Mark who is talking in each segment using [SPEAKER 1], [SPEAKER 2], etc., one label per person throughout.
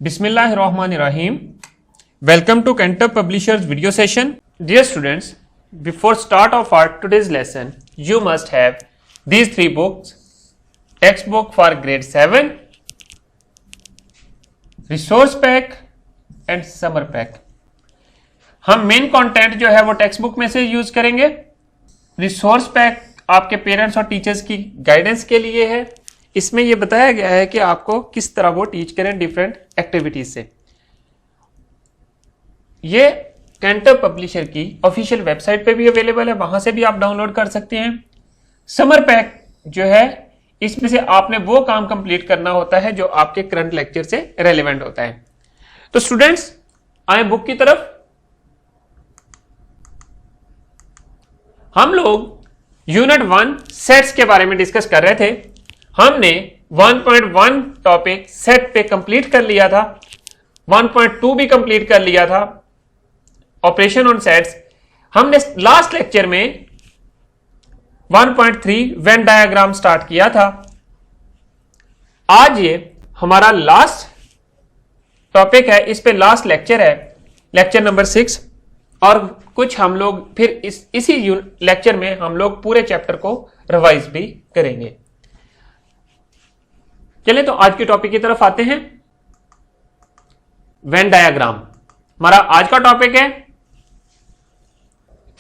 [SPEAKER 1] Bismillahirrahmanirrahim. Welcome to Cantor Publishers video session. Dear students, before start of our today's lesson, you must have these three books: textbook for grade 7, resource pack and summer pack. हम main content जो है वो text book में से use करेंगे. Resource pack आपके parents और teachers की गाइडेंस के लिए है. इसमें यह बताया गया है कि आपको किस तरह वो टीच करें डिफरेंट एक्टिविटीज से. ये कैंटर पब्लिशर की ऑफिशियल वेबसाइट पे भी अवेलेबल है, वहां से भी आप डाउनलोड कर सकते हैं. समर पैक जो है इसमें से आपने वो काम कंप्लीट करना होता है जो आपके करंट लेक्चर से रेलेवेंट होता है. तो स्टूडेंट्स आए बुक की तरफ. हम लोग यूनिट 1 सेट्स के बारे में डिस्कस कर रहे थे. हमने 1.1 टॉपिक सेट पे कंप्लीट कर लिया था, 1.2 भी कंप्लीट कर लिया था, ऑपरेशन ऑन सेट्स. हमने लास्ट लेक्चर में 1.3 वेन डायग्राम स्टार्ट किया था. आज ये हमारा लास्ट टॉपिक है, इस पे लास्ट लेक्चर है, लेक्चर नंबर 6. और कुछ हम लोग फिर इसी लेक्चर में हम लोग पूरे चैप्टर को रिवाइज भी करेंगे. चलिए तो आज के टॉपिक की तरफ आते हैं. वेन डायग्राम हमारा आज का टॉपिक है.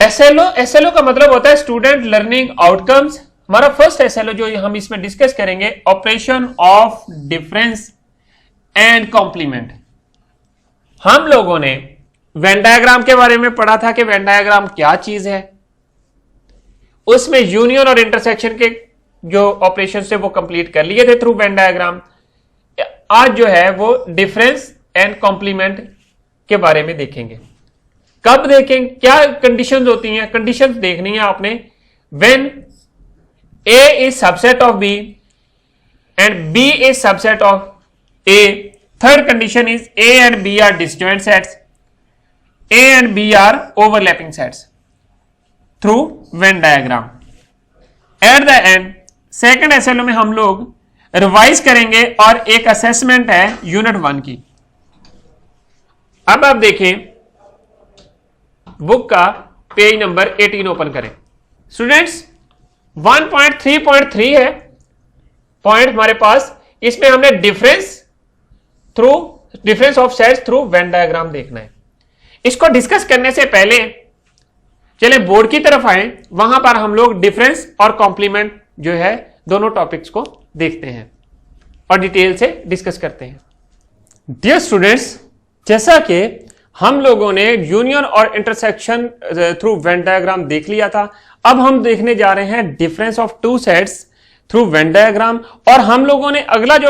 [SPEAKER 1] एसएलओ. एसएलओ का मतलब होता है स्टूडेंट लर्निंग आउटकम्स. हमारा फर्स्ट एसएलओ जो हम इसमें डिस्कस करेंगे, operation of difference and complement. हम लोगों ने वेन डायग्राम के बारे में पढ़ा था कि वेन डायग्राम क्या चीज है. उसमें यूनियन और इंटरसेक्शन के जो ऑपरेशन से वो कंप्लीट कर लिए थे थ्रू वेन डायग्राम. आज जो है वो डिफरेंस एंड कॉम्प्लीमेंट के बारे में देखेंगे. कब देखेंगे, क्या कंडीशंस होती हैं, कंडीशंस देखनी है आपने. When A is subset of B and B is subset of A. Third condition is A and B are disjoint sets, A and B are overlapping sets through Venn diagram. At the end, second SLO में हम लोग revise करेंगे और एक assessment है unit 1 की. अब आप देखें बुक का पेज नंबर 18 ओपन करें. स्टूडेंट्स 1.3.3 है पॉइंट हमारे पास. इसमें हमने difference of sets through Venn diagram देखना है. इसको डिस्कस करने से पहले चले बोर्ड की तरफ आए, वहां पर हम लोग डिफरेंस और कॉम्प्लीमेंट जो है दोनों टॉपिक्स को देखते हैं और डिटेल से डिस्कस करते हैं. डियर स्टूडेंट्स, जैसा कि हम लोगों ने यूनियन और इंटरसेक्शन थ्रू वेन डायग्राम देख लिया था, अब हम देखने जा रहे हैं difference of two sets through Venn diagram. और हम लोगों ने अगला जो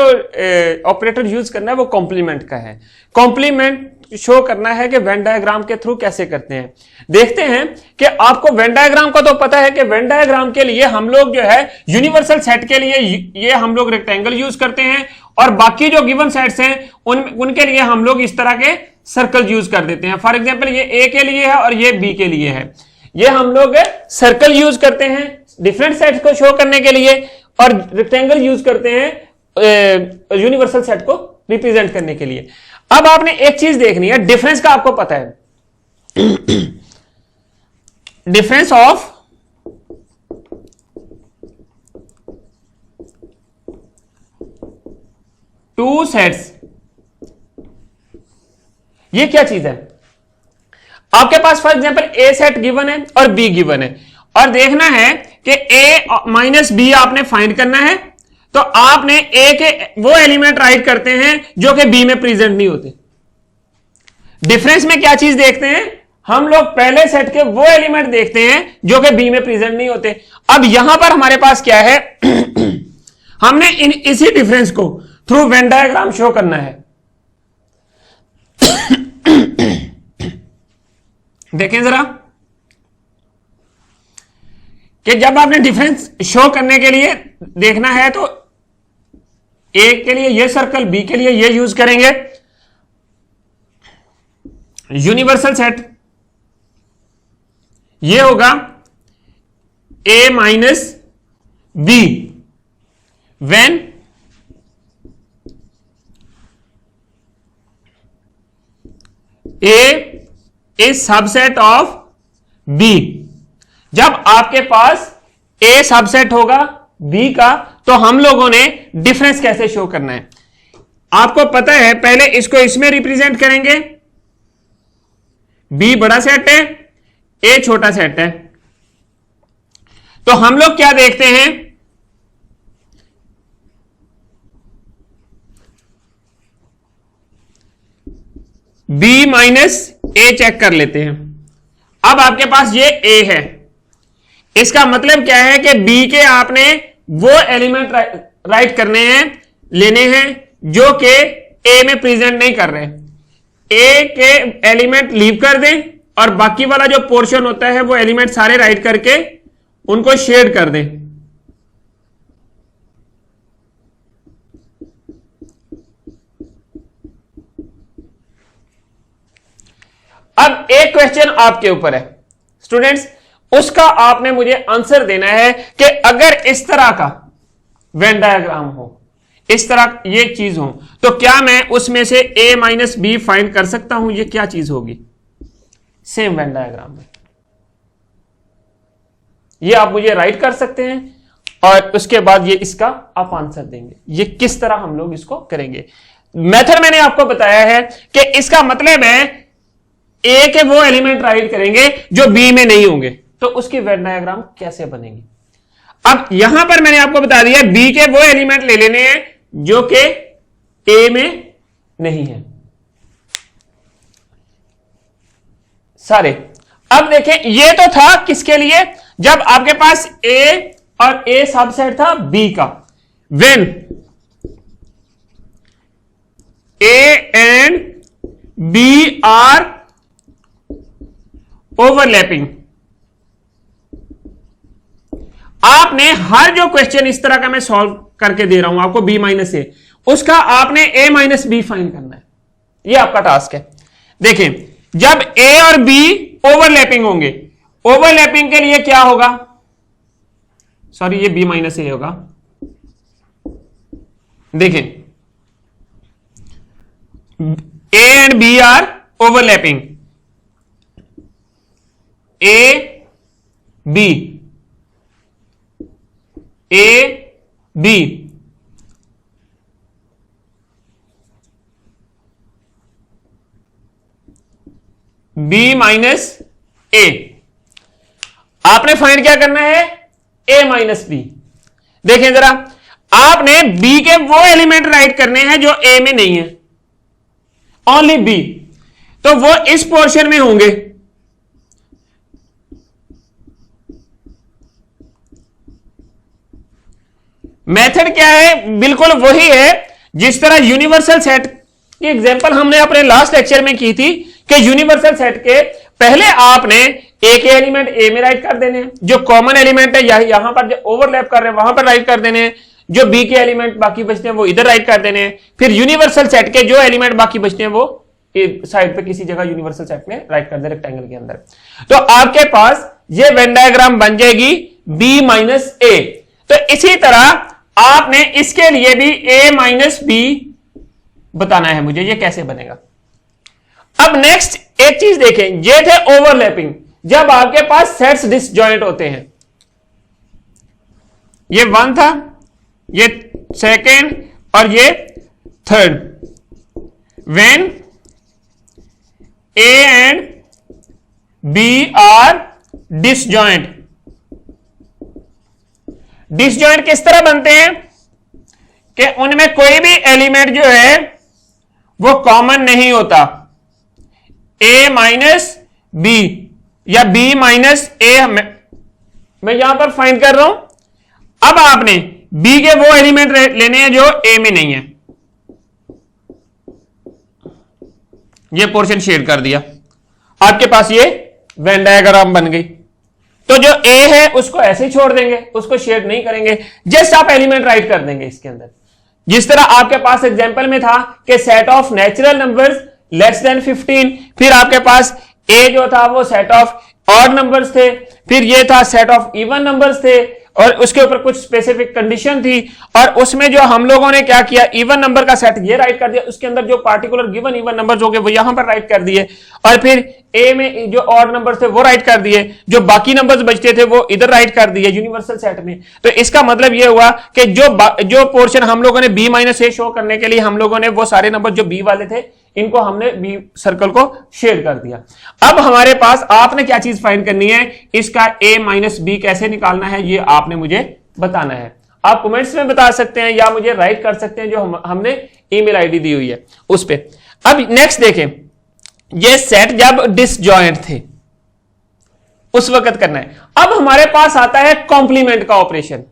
[SPEAKER 1] ऑपरेटर यूज करना है वो कॉम्प्लीमेंट का है. कॉम्प्लीमेंट शो करना है कि वेन डायग्राम के थ्रू कैसे करते हैं. देखते हैं कि आपको वेन डायग्राम का तो पता है कि वेन डायग्राम के लिए हम लोग जो है यूनिवर्सल सेट के लिए ये हम लोग रेक्टेंगल यूज करते हैं और बाकी जो गिवन सेट्स हैं उनके लिए हम लोग इस तरह के सर्कल यूज कर देते हैं. फॉर एग्जाम्पल ये ए के लिए है और ये बी के लिए है. ये हम लोग सर्कल यूज करते हैं डिफरेंट सेट्स को शो करने के लिए और रेक्टेंगल यूज करते हैं यूनिवर्सल सेट को रिप्रेजेंट करने के लिए. अब आपने एक चीज देखनी है, डिफरेंस का आपको पता है. डिफरेंस ऑफ टू सेट्स, ये क्या चीज है. आपके पास for example A set given है और बी गिवन है और देखना है कि ए माइनस बी आपने फाइंड करना है. तो आपने ए के वो एलिमेंट राइट करते हैं जो कि बी में प्रेजेंट नहीं होते. डिफरेंस में क्या चीज देखते हैं, हम लोग पहले सेट के वो एलिमेंट देखते हैं जो कि बी में प्रेजेंट नहीं होते. अब यहां पर हमारे पास क्या है, हमने इसी डिफरेंस को थ्रू वेन डायग्राम शो करना है. देखें जरा कि जब आपने डिफरेंस शो करने के लिए देखना है तो ए के लिए ये सर्कल, बी के लिए ये यूज करेंगे. यूनिवर्सल सेट ये होगा A minus B when A is subset of B. जब आपके पास ए सबसेट होगा बी का, तो हम लोगों ने डिफरेंस कैसे शो करना है आपको पता है। पहले इसको इसमें रिप्रेजेंट करेंगे, बी बड़ा सेट है, ए छोटा सेट है। तो हम लोग क्या देखते हैं, बी माइनस ए चेक कर लेते हैं। अब आपके पास ये ए है, इसका मतलब क्या है कि बी के आपने वो एलिमेंट राइट करने हैं, लेने हैं जो कि ए में प्रेजेंट नहीं कर रहे। ए के एलिमेंट लीव कर दें और बाकी वाला जो पोर्शन होता है वो एलिमेंट सारे राइट करके उनको शेड कर दें। अब एक क्वेश्चन आपके ऊपर है स्टूडेंट्स, उसका आपने मुझे आंसर देना है कि अगर इस तरह का वेन डायग्राम हो, इस तरह ये चीज हो, तो क्या मैं उसमें से a माइनस बी फाइंड कर सकता हूं? ये क्या चीज होगी सेम वेन डायग्राम में? ये आप मुझे राइट कर सकते हैं और उसके बाद ये इसका आप आंसर देंगे। ये किस तरह हम लोग इसको करेंगे? मेथड मैंने आपको बताया है कि इसका मतलब है ए के वो एलिमेंट राइट करेंगे जो बी में नहीं होंगे, तो उसकी वेन डायग्राम कैसे बनेगी। अब यहां पर मैंने आपको बता दिया बी के वो एलिमेंट ले लेने हैं जो कि ए में नहीं है सारे। अब देखें, ये तो था किसके लिए, जब आपके पास ए और ए सबसेट था बी का। When A and B are overlapping, आपने हर जो क्वेश्चन इस तरह का मैं सॉल्व करके दे रहा हूं आपको बी माइनस ए, उसका आपने ए माइनस बी फाइंड करना है। ये आपका टास्क है। देखें, जब ए और बी ओवरलैपिंग होंगे, ओवरलैपिंग के लिए क्या होगा, सॉरी ये बी माइनस ए होगा। देखें, A and B are overlapping, A B, A B, B minus A. आपने फाइंड क्या करना है, ए माइनस बी। देखें जरा, आपने बी के वो एलिमेंट राइट करने हैं जो ए में नहीं है, ओनली बी, तो वो इस पोर्शन में होंगे। मेथड क्या है, बिल्कुल वही है जिस तरह यूनिवर्सल सेट की एग्जांपल हमने अपने लास्ट लेक्चर में की थी कि यूनिवर्सल सेट के पहले आपने ए के एलिमेंट ए में राइट कर देने हैं, जो कॉमन एलिमेंट है यहां पर जो ओवरलैप कर रहे हैं वहां पर राइट कर देने हैं, जो बी के एलिमेंट बाकी बचते हैं वो इधर राइट कर देने हैं, फिर यूनिवर्सल सेट के जो एलिमेंट बाकी बचते हैं वो साइड पे किसी जगह यूनिवर्सल सेट में राइट कर दे रेक्टेंगल के अंदर। तो आपके पास ये वेन डायग्राम बन जाएगी बी माइनस ए। तो इसी तरह आपने इसके लिए भी a माइनस बी बताना है मुझे, ये कैसे बनेगा। अब नेक्स्ट एक चीज देखें, ये थे ओवरलैपिंग, जब आपके पास सेट्स डिसजॉइंट होते हैं। ये वन था, ये सेकेंड और ये third. When a and b are disjoint. Disjoint किस तरह बनते हैं कि उनमें कोई भी एलिमेंट जो है वो कॉमन नहीं होता। a माइनस बी या b माइनस ए मैं यहां पर फाइंड कर रहा हूं। अब आपने b के वो एलिमेंट लेने हैं जो a में नहीं है। ये पोर्शन शेड कर दिया, आपके पास ये वेन डायग्राम बन गई। तो जो a है उसको ऐसे ही छोड़ देंगे, उसको शेड नहीं करेंगे, जस्ट आप एलिमेंट राइट कर देंगे इसके अंदर। जिस तरह आपके पास एग्जांपल में था कि set of natural numbers less than 15, फिर आपके पास a जो था वो सेट ऑफ ऑड नंबर्स थे, फिर ये था सेट ऑफ इवन नंबर्स थे, और उसके ऊपर कुछ स्पेसिफिक कंडीशन थी, और उसमें जो हम लोगों ने क्या किया, इवन नंबर का सेट ये राइट कर दिया, उसके अंदर जो पार्टिकुलर गिवन इवन नंबर्स हो गए वो यहां पर राइट कर दिए, और फिर ए में जो ऑड नंबर थे वो राइट कर दिए, जो बाकी नंबर्स बचते थे वो इधर राइट कर दिए यूनिवर्सल सेट में। तो इसका मतलब ये हुआ कि जो पोर्शन हम लोगों ने बी माइनस ए शो करने के लिए हम लोगों ने वो सारे नंबर जो बी वाले थे इनको हमने बी सर्कल को शेड कर दिया। अब हमारे पास आपने क्या चीज फाइंड करनी है, इसका ए माइनस बी कैसे निकालना है ये आपने मुझे बताना है। आप कमेंट्स में बता सकते हैं या मुझे राइट कर सकते हैं, जो हमने ईमेल आईडी दी हुई है उस पे। अब नेक्स्ट देखें, ये सेट जब डिसजॉइंट थे उस वक्त करना है। अब हमारे पास आता है कॉम्प्लीमेंट का ऑपरेशन,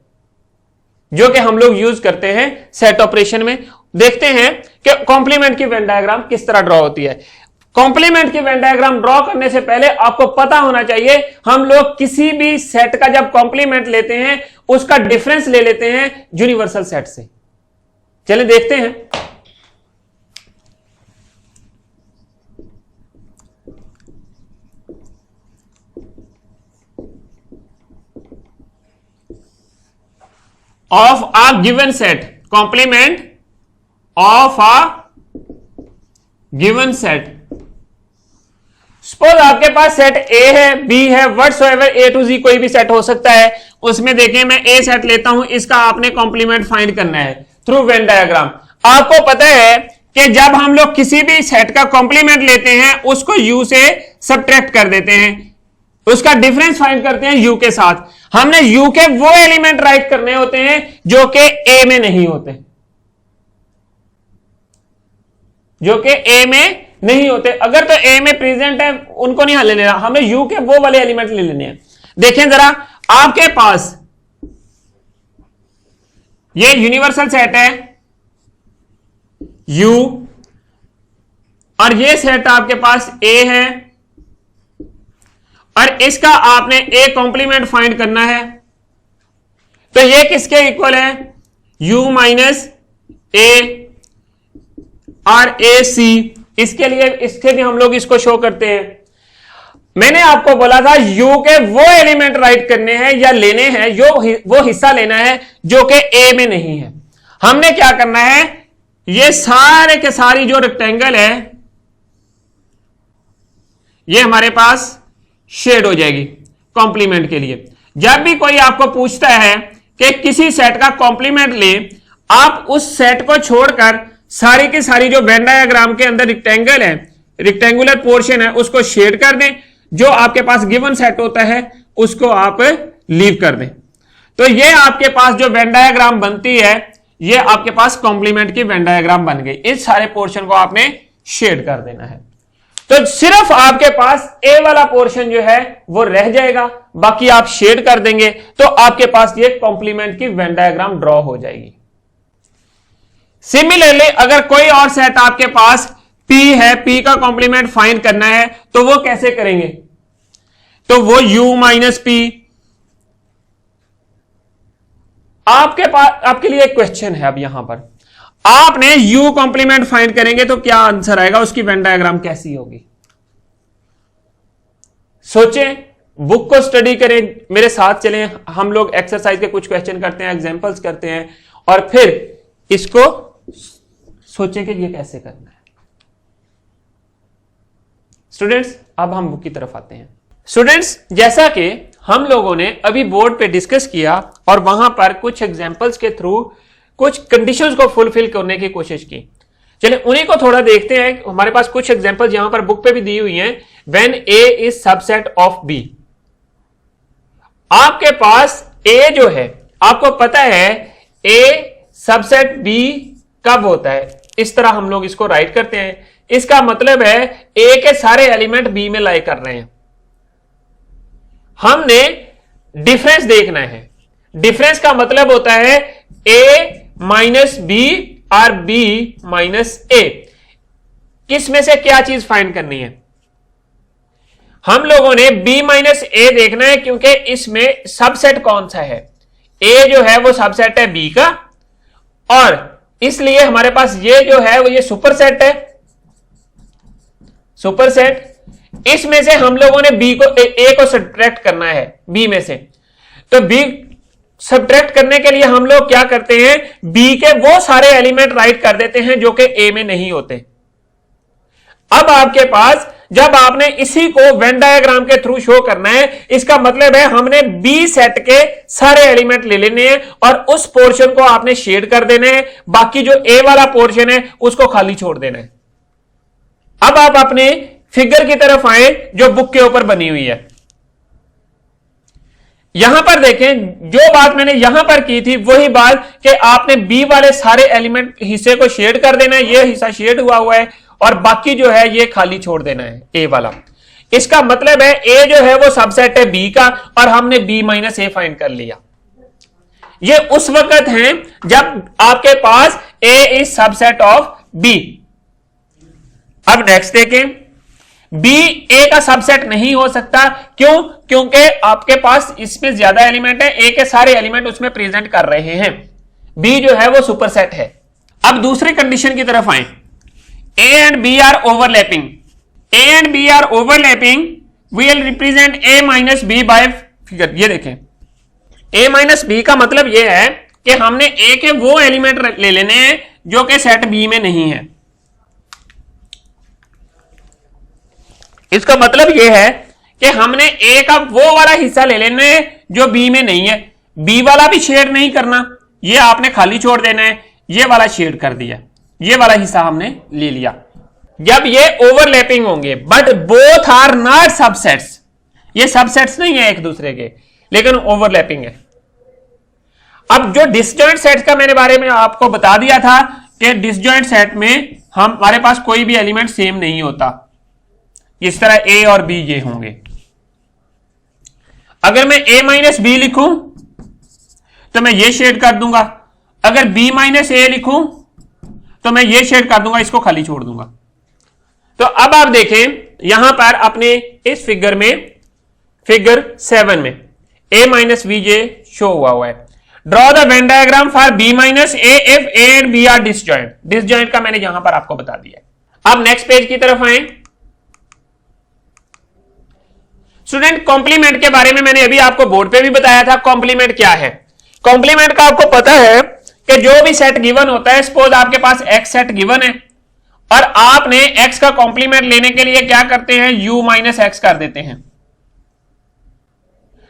[SPEAKER 1] जो कि हम लोग यूज करते हैं सेट ऑपरेशन में। देखते हैं कि कॉम्प्लीमेंट की वेन डायग्राम किस तरह ड्रॉ होती है। कॉम्प्लीमेंट की वेन डायग्राम ड्रॉ करने से पहले आपको पता होना चाहिए, हम लोग किसी भी सेट का जब कॉम्प्लीमेंट लेते हैं उसका डिफरेंस ले लेते हैं यूनिवर्सल सेट से। चलिए देखते हैं। of a given set, complement of a given set। Suppose आपके पास सेट ए है, बी है, व्हाटसोएवर ए टू जी कोई भी सेट हो सकता है। उसमें देखिए मैं ए सेट लेता हूं, इसका आपने कॉम्प्लीमेंट फाइंड करना है थ्रू वेन डायग्राम। आपको पता है कि जब हम लोग किसी भी सेट का कॉम्प्लीमेंट लेते हैं उसको यू से सबट्रैक्ट कर देते हैं, उसका डिफरेंस फाइंड करते हैं यू के साथ। हमने यू के वो एलिमेंट राइट करने होते हैं जो कि ए में नहीं होते, जो कि ए में नहीं होते। अगर तो ए में प्रेजेंट है उनको नहीं ले लेना, हमें यू के वो वाले एलिमेंट ले लेने हैं। देखें जरा, आपके पास ये यूनिवर्सल सेट है यू, और ये सेट आपके पास ए है, और इसका आपने ए कॉम्प्लीमेंट फाइंड करना है। तो ये किसके इक्वल है, u माइनस ए और ए सी। इसके लिए इसके भी हम लोग इसको शो करते हैं। मैंने आपको बोला था u के वो एलिमेंट राइट करने हैं या लेने हैं, वो हिस्सा लेना है जो कि ए में नहीं है। हमने क्या करना है, ये सारे के सारी जो रेक्टेंगल है ये हमारे पास शेड हो जाएगी कॉम्प्लीमेंट के लिए। जब भी कोई आपको पूछता है कि किसी सेट का कॉम्प्लीमेंट ले, आप उस सेट को छोड़कर सारी की सारी जो वेन डायग्राम के अंदर रेक्टेंगल है, रेक्टेंगुलर पोर्शन है, उसको शेड कर दें। जो आपके पास गिवन सेट होता है उसको आप लीव कर दें। तो ये आपके पास जो वेन डायग्राम बनती है, ये आपके पास कॉम्प्लीमेंट की वेन डायग्राम बन गई। इस सारे पोर्शन को आपने शेड कर देना है। तो सिर्फ आपके पास ए वाला पोर्शन जो है वो रह जाएगा, बाकी आप शेड कर देंगे तो आपके पास ये कॉम्प्लीमेंट की वेन डायग्राम ड्रॉ हो जाएगी। सिमिलरली अगर कोई और सेट आपके पास P है, P का कॉम्प्लीमेंट फाइंड करना है तो वो कैसे करेंगे, तो वो U माइनस P। आपके पास आपके लिए एक क्वेश्चन है, अब यहां पर आपने U कॉम्प्लीमेंट फाइंड करेंगे तो क्या आंसर आएगा, उसकी वेन डायग्राम कैसी होगी। सोचें, बुक को स्टडी करें, मेरे साथ चलें, हम लोग एक्सरसाइज के कुछ क्वेश्चन करते हैं, एग्जांपल्स करते हैं, और फिर इसको सोचें कि ये कैसे करना है। स्टूडेंट्स अब हम बुक की तरफ आते हैं। स्टूडेंट्स जैसा कि हम लोगों ने अभी बोर्ड पे डिस्कस किया और वहां पर कुछ एग्जांपल्स के थ्रू कुछ कंडीशंस को फुलफिल करने की कोशिश की। चलिए उन्हीं को थोड़ा देखते हैं। हमारे पास कुछ एग्जांपल्स यहां पर बुक पे भी दी हुई हैं। When A is subset of B, आपके पास ए जो है, आपको पता है ए सबसेट बी कब होता है, इस तरह हम लोग इसको राइट करते हैं। इसका मतलब है ए के सारे एलिमेंट बी में लाई कर रहे हैं। हमने डिफरेंस देखना है। डिफरेंस का मतलब होता है ए माइनस बी और बी माइनस ए। किस में से क्या चीज फाइंड करनी है, हम लोगों ने b माइनस ए देखना है, क्योंकि इसमें सबसेट कौन सा है, a जो है वो सबसेट है b का, और इसलिए हमारे पास ये जो है वो ये सुपरसेट है, सुपरसेट। इसमें से हम लोगों ने b को a को सब्ट्रैक्ट करना है b में से। तो b सब्ट्रैक्ट करने के लिए हम लोग क्या करते हैं, बी के वो सारे एलिमेंट राइट कर देते हैं जो कि ए में नहीं होते। अब आपके पास जब आपने इसी को वेन डायग्राम के थ्रू शो करना है, इसका मतलब है हमने बी सेट के सारे एलिमेंट ले लेने हैं और उस पोर्शन को आपने शेड कर देना है, बाकी जो ए वाला पोर्शन है उसको खाली छोड़ देना है। अब आप अपने फिगर की तरफ आए जो बुक के ऊपर बनी हुई है। यहां पर देखें, जो बात मैंने यहां पर की थी वही बात कि आपने बी वाले सारे एलिमेंट हिस्से को शेड कर देना है, ये हिस्सा शेड हुआ है और बाकी जो है ये खाली छोड़ देना है ए वाला। इसका मतलब है ए जो है वो सबसेट है बी का और हमने बी माइनस ए फाइंड कर लिया। ये उस वक्त है जब आपके पास ए इज सबसेट ऑफ बी। अब नेक्स्ट देखें, बी ए का सबसेट नहीं हो सकता, क्यों? क्योंकि आपके पास इसमें ज्यादा एलिमेंट है, ए के सारे एलिमेंट उसमें प्रेजेंट कर रहे हैं, बी जो है वो सुपरसेट है। अब दूसरी कंडीशन की तरफ आए, A and B are overlapping. A and B are overlapping. We will represent A minus B by figure. ये देखें, A minus B का मतलब ये है कि हमने A के वो एलिमेंट ले लेने हैं जो कि सेट B में नहीं है। इसका मतलब ये है कि हमने A का वो वाला हिस्सा ले लेना है जो B में नहीं है। B वाला भी शेड नहीं करना, ये आपने खाली छोड़ देना है, ये वाला शेड कर दिया, ये वाला हिस्सा हमने ले लिया। जब ये ओवरलैपिंग होंगे, but both are not subsets, ये सबसेट्स नहीं है एक दूसरे के, लेकिन ओवरलैपिंग है। अब जो डिसजॉइंट सेट का मैंने बारे में आपको बता दिया था कि डिसजॉइंट सेट में हमारे पास कोई भी एलिमेंट सेम नहीं होता, इस तरह ए और बी ये होंगे। अगर मैं ए माइनस बी लिखूं तो मैं ये शेड कर दूंगा, अगर बी माइनस ए लिखूं तो मैं ये शेड कर दूंगा, इसको खाली छोड़ दूंगा। तो अब आप देखें यहां पर अपने इस फिगर में, फिगर 7 में a माइनस बी जे शो हुआ है। Draw the Venn diagram for b minus A if a and b are disjoint. Disjoint का मैंने यहां पर आपको बता दिया। अब नेक्स्ट पेज की तरफ आए। स्टूडेंट, कॉम्प्लीमेंट के बारे में मैंने अभी आपको बोर्ड पे भी बताया था। कॉम्प्लीमेंट क्या है? कॉम्प्लीमेंट का आपको पता है कि जो भी सेट गिवन होता है, सपोज आपके पास एक्स सेट गिवन है और आपने एक्स का कॉम्प्लीमेंट लेने के लिए क्या करते हैं, यू माइनस एक्स कर देते हैं।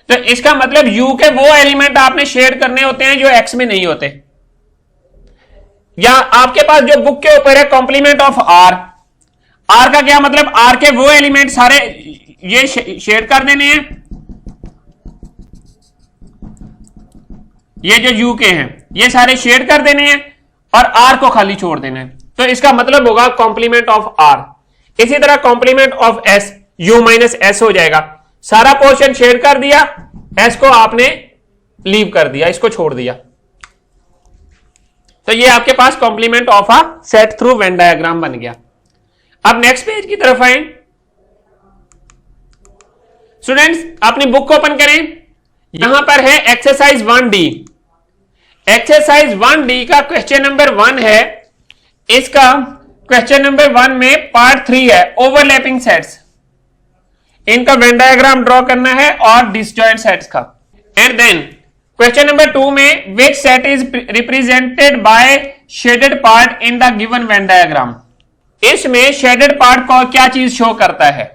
[SPEAKER 1] तो इसका मतलब यू के वो एलिमेंट आपने शेड करने होते हैं जो एक्स में नहीं होते। या आपके पास जो बुक के ऊपर है कॉम्प्लीमेंट ऑफ आर, आर का क्या मतलब, आर के वो एलिमेंट सारे ये शेड कर देने हैं, ये जो यू के हैं ये सारे शेड कर देने हैं और आर को खाली छोड़ देना है। तो इसका मतलब होगा कॉम्प्लीमेंट ऑफ आर। इसी तरह complement of S, U minus S हो जाएगा, सारा पोर्शन शेड कर दिया, एस को आपने लीव कर दिया, इसको छोड़ दिया। तो ये आपके पास complement of a set through Venn diagram बन गया। अब नेक्स्ट पेज की तरफ आए। स्टूडेंट्स, अपनी बुक को ओपन करें, यहां पर है एक्सरसाइज 1D। एक्सरसाइज 1D का क्वेश्चन नंबर 1 है। इसका क्वेश्चन नंबर 1 में पार्ट 3 है, ओवरलैपिंग सेट्स। इनका वेन डायग्राम ड्रॉ करना है और डिसजॉइंट सेट्स का। एंड देन क्वेश्चन नंबर 2 में which set is represented by shaded part in the given Venn diagram. इसमें शेडेड पार्ट को क्या चीज शो करता है,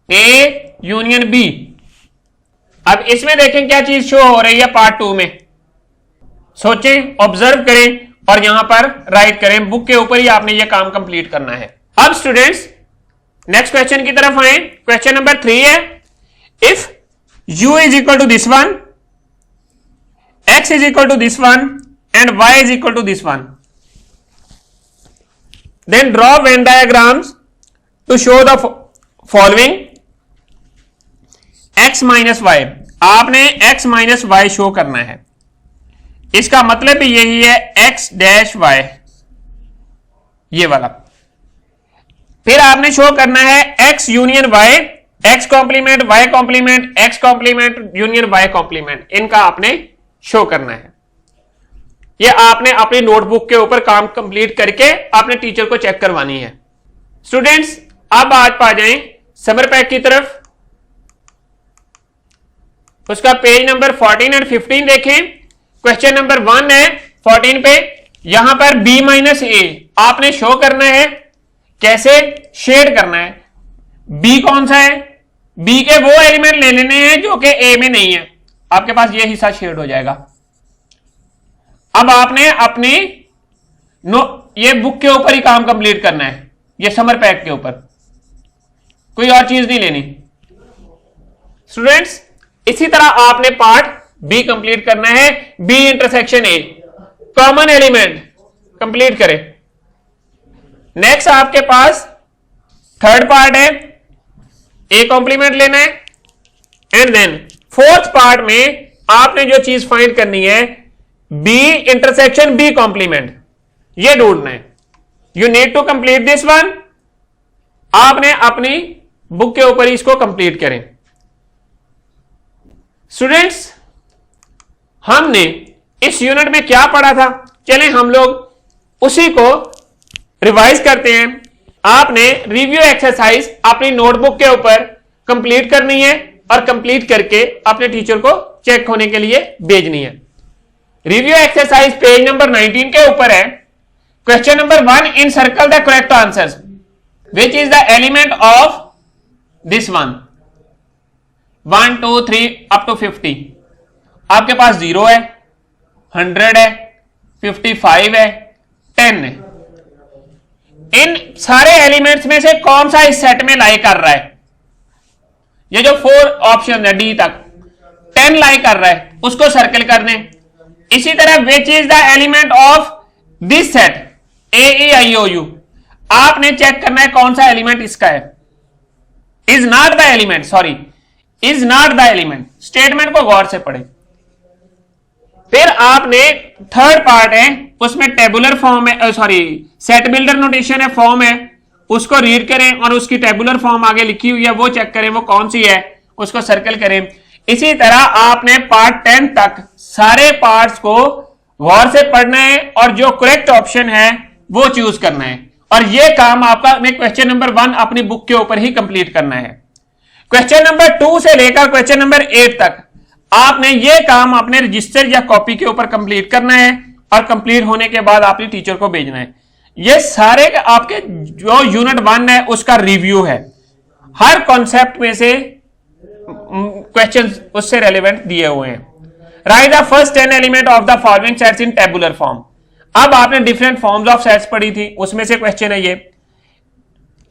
[SPEAKER 1] ए यूनियन बी। अब इसमें देखें क्या चीज शो हो रही है पार्ट 2 में, सोचें, ऑब्जर्व करें और यहां पर राइट करें। बुक के ऊपर ही आपने ये काम कंप्लीट करना है। अब स्टूडेंट्स नेक्स्ट क्वेश्चन की तरफ आए। क्वेश्चन नंबर 3 है, if u is equal to this one, x is equal to this one and y is equal to this one, then draw Venn diagrams to show the following x minus Y. आपने x minus Y show करना है, इसका मतलब भी यही है x dash y, ये वाला। फिर आपने शो करना है x union y, x complement y complement, x complement union y complement, इनका आपने शो करना है। ये आपने अपनी नोटबुक के ऊपर काम कंप्लीट करके अपने टीचर को चेक करवानी है। स्टूडेंट्स, अब आज आ जाएं समर पैक की तरफ। उसका पेज नंबर 14 और 15 देखें। क्वेश्चन नंबर 1 है 14 पे, यहां पर b माइनस ए आपने शो करना है, कैसे शेड करना है। b कौन सा है, b के वो एलिमेंट ले लेने हैं जो कि a में नहीं है, आपके पास ये हिस्सा शेड हो जाएगा। अब आपने अपनी ये बुक के ऊपर ही काम कंप्लीट करना है, ये समर पैक के ऊपर, कोई और चीज नहीं लेनी स्टूडेंट्स। इसी तरह आपने पार्ट बी कंप्लीट करना है, B intersection A common element complete करें। नेक्स्ट आपके पास थर्ड पार्ट है, ए कॉम्प्लीमेंट लेना है, एंड देन फोर्थ पार्ट में आपने जो चीज फाइंड करनी है बी इंटरसेक्शन बी कॉम्प्लीमेंट, ये ढूंढना है। You need to complete this one, आपने अपनी बुक के ऊपर इसको कंप्लीट करें। स्टूडेंट्स हमने इस यूनिट में क्या पढ़ा था, चलें हम लोग उसी को रिवाइज करते हैं। आपने रिव्यू एक्सरसाइज अपनी नोटबुक के ऊपर कंप्लीट करनी है और कंप्लीट करके अपने टीचर को चेक होने के लिए भेजनी है। रिव्यू एक्सरसाइज पेज नंबर 19 के ऊपर है। Question number 1, in circle the correct answers which is the element of this one, 1 2 3 up to 50। आपके पास 0 है, 100 है, 55 है, 10 है। इन सारे एलिमेंट्स में से कौन सा इस सेट में लाई कर रहा है, ये जो 4 ऑप्शन है डी तक, 10 लाई कर रहा है, उसको सर्कल कर दें। इसी तरह which is the element of this set A E I O U, आपने चेक करना है कौन सा एलिमेंट इसका है। Is not the element, sorry is not the element, statement को गौर से पढ़े। फिर आपने थर्ड पार्ट है, उसमें टेबुलर फॉर्म है, सॉरी सेट बिल्डर नोटेशन है, फॉर्म है, उसको रीड करें और उसकी टेबुलर फॉर्म आगे लिखी हुई है वो चेक करें वो कौन सी है, उसको सर्कल करें। इसी तरह आपने पार्ट 10 तक सारे पार्ट्स को गौर से पढ़ना है और जो करेक्ट ऑप्शन है वो चूज करना है, और ये काम आपका क्वेश्चन नंबर 1 अपनी बुक के ऊपर ही कंप्लीट करना है। क्वेश्चन नंबर 2 से लेकर क्वेश्चन नंबर 8 तक आपने ये काम अपने रजिस्टर या कॉपी के ऊपर कंप्लीट करना है, और कंप्लीट होने के बाद आपने टीचर को भेजना है। ये सारे आपके जो यूनिट 1 है उसका रिव्यू है, हर कॉन्सेप्ट में से क्वेश्चंस उससे रेलेवेंट दिए हुए हैं। Right the first 10 element of the following sets in tabular form. अब आपने डिफरेंट फॉर्म्स ऑफ सेट्स पढ़ी थी, उसमें से क्वेश्चन है ये।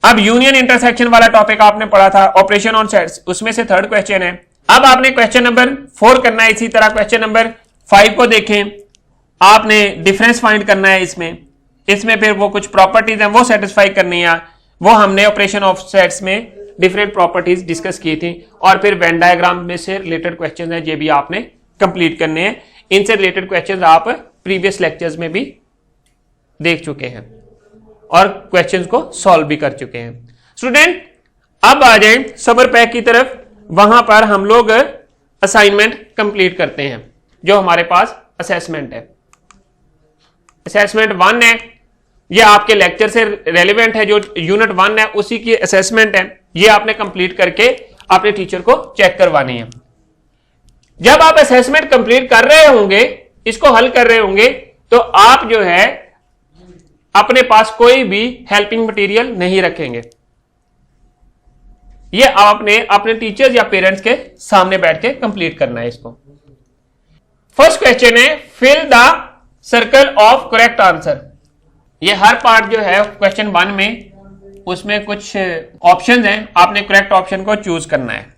[SPEAKER 1] अब यूनियन इंटरसेक्शन वाला टॉपिक आपने पढ़ा था, ऑपरेशन ऑन सेट्स, उसमें से थर्ड क्वेश्चन है। अब आपने क्वेश्चन नंबर 4 करना है। इसी तरह क्वेश्चन नंबर 5 को देखें, आपने डिफरेंस फाइंड करना है इसमें फिर वो कुछ प्रॉपर्टीज हैं वो सेटिस्फाई करनी है, वो हमने ऑपरेशन ऑफ सेट्स में डिफरेंट प्रॉपर्टीज डिस्कस की थी। और फिर वेन डायग्राम में से रिलेटेड क्वेश्चन है, ये भी आपने कंप्लीट करने हैं। इनसे रिलेटेड क्वेश्चन आप प्रीवियस लेक्चर्स में भी देख चुके हैं और क्वेश्चंस को सॉल्व भी कर चुके हैं। स्टूडेंट अब आ जाएं समर पैक की तरफ, वहां पर हम लोग असाइनमेंट कंप्लीट करते हैं। जो हमारे पास असेसमेंट है, असेसमेंट 1 है, ये आपके लेक्चर से रेलेवेंट है। जो यूनिट 1 है उसी की असेसमेंट है, ये आपने कंप्लीट करके अपने टीचर को चेक करवानी है। जब आप असेसमेंट कंप्लीट कर रहे होंगे, इसको हल कर रहे होंगे, तो आप जो है अपने पास कोई भी हेल्पिंग मटेरियल नहीं रखेंगे। ये आपने अपने टीचर्स या पेरेंट्स के सामने बैठ के कंप्लीट करना है इसको। फर्स्ट क्वेश्चन है fill the circle of correct answer. ये हर पार्ट जो है क्वेश्चन 1 में, उसमें कुछ ऑप्शंस हैं, आपने करेक्ट ऑप्शन को चूज करना है।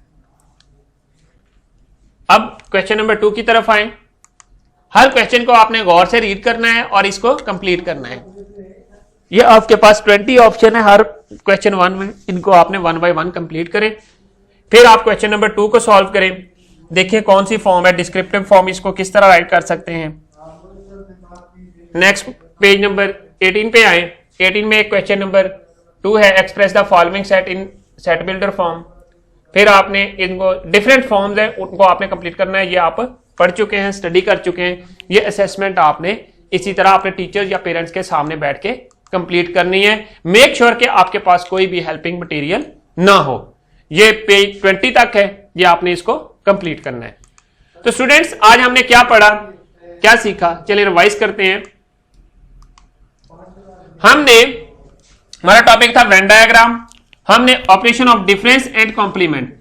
[SPEAKER 1] अब क्वेश्चन नंबर 2 की तरफ आए। हर क्वेश्चन को आपने गौर से रीड करना है और इसको कंप्लीट करना है। ये आपके पास 20 ऑप्शन है हर क्वेश्चन 1 में, इनको आपने 1 बाय 1 कंप्लीट करें। फिर आप क्वेश्चन नंबर 2 को सॉल्व करें, देखिए कौन सी फॉर्म है, डिस्क्रिप्टिव फॉर्म, इसको किस तरह राइट कर सकते हैं। नेक्स्ट पेज नंबर 18 पे आए। 18 में एक क्वेश्चन नंबर 2 है, express the following set in set builder form. फिर आपने इनको डिफरेंट फॉर्म्स है उनको आपने कंप्लीट करना है। ये आप पढ़ चुके हैं, स्टडी कर चुके हैं। ये असेसमेंट आपने इसी तरह अपने टीचर्स या पेरेंट्स के सामने बैठ के कंप्लीट करनी है। मेक श्योर कि आपके पास कोई भी हेल्पिंग मटेरियल ना हो। ये पेज 20 तक है, ये आपने इसको कंप्लीट करना है। तो स्टूडेंट्स आज हमने क्या पढ़ा, क्या सीखा, चलिए रिवाइज करते हैं। हमने, हमारा टॉपिक था वेन डायग्राम, हमने operation of difference and complement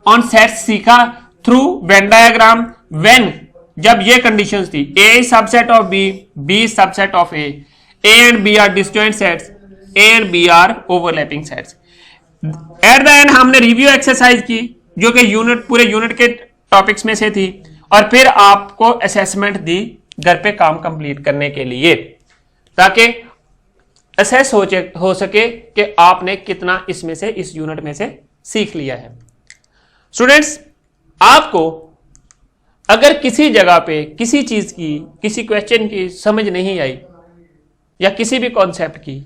[SPEAKER 1] on sets सीखा थ्रू वेन डायग्राम। वेन, जब ये कंडीशंस थी, A subset of B, B subset of A and B are disjoint sets, A and B are overlapping sets. At the end हमने review exercise की जो कि unit, पूरे unit के topics में से थी, और फिर आपको असेसमेंट दी घर पे काम कंप्लीट करने के लिए, ताकि असेस हो सके कि आपने कितना इसमें से, इस यूनिट में से सीख लिया है। स्टूडेंट्स, आपको अगर किसी जगह पे किसी चीज की, किसी क्वेश्चन की समझ नहीं आई या किसी भी कॉन्सेप्ट की,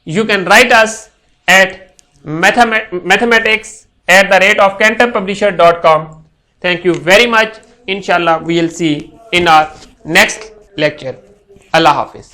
[SPEAKER 1] you can write us at mathematics@cantorpublisher.com. Thank you very much. Inshallah we will see in our next lecture. Allah Hafiz.